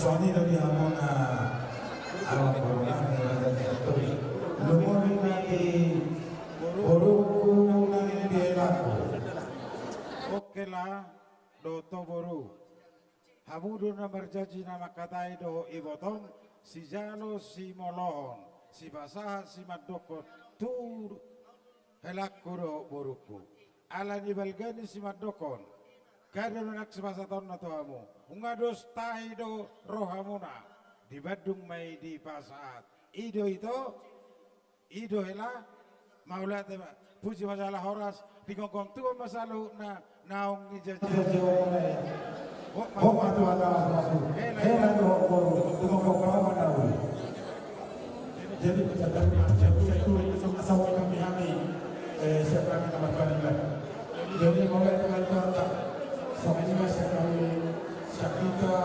suami dari Hamona alam corona dari lumuri nanti boru nanti dielaku. Oke lah, doto boru. Hamudu na berjanji nama katai do ibotong si jalo si molon si basahan si madokot tur helakuro boruku. Ala ni balgani si madokon. Kada nak sebasa tahun na tuamu. Ungados tahi do rohamuna di Badung mai di pasaat. Ido ido hela maulat puji masalah horas di kongkong tua masalah na naung ni jaji. Oh mata masuk. Hela do kongkong kawan tahu. Jadi satu asal kami siapa kami kamar panitia. Jadi mulai teman-teman sama ini masih kami Syakita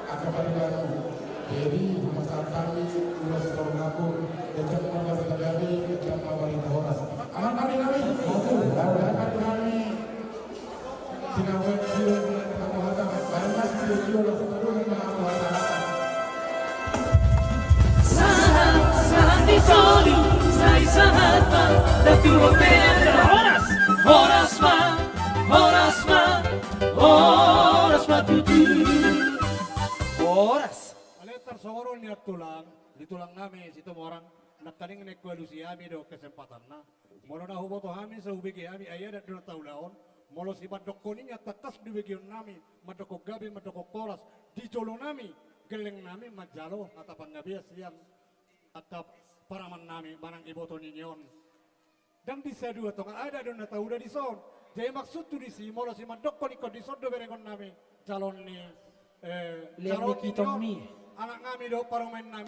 akan baru. Jadi masalah kami sudah setahun aku dan cuma masalah kami dan kami horas. Aman kami kami tidak boleh kamu ada banyak video Sahat di soli, sai sahat pa, datu opera. Horas ma tutu. Horas. Aletar sawaro niat tulang, di tulang namin situ orang nakaning nekualusi ami do kesempatan na. Molo na huboto kami sa ubigi ami ayah dan dua taulaon. Molo si madoko niya takas di bagian nami, madoko gabi, madoko koras, di colo nami, geleng nami majalo atapang gabi siang atap paraman nami manang iboto ninyon. Dan bisa dua tongan ada don na tauda di son. Jadi maksud tu di si molo si madoko ni di son do berengon nami calon ni Lihat ni kitong mi. anak kami do paromen nami.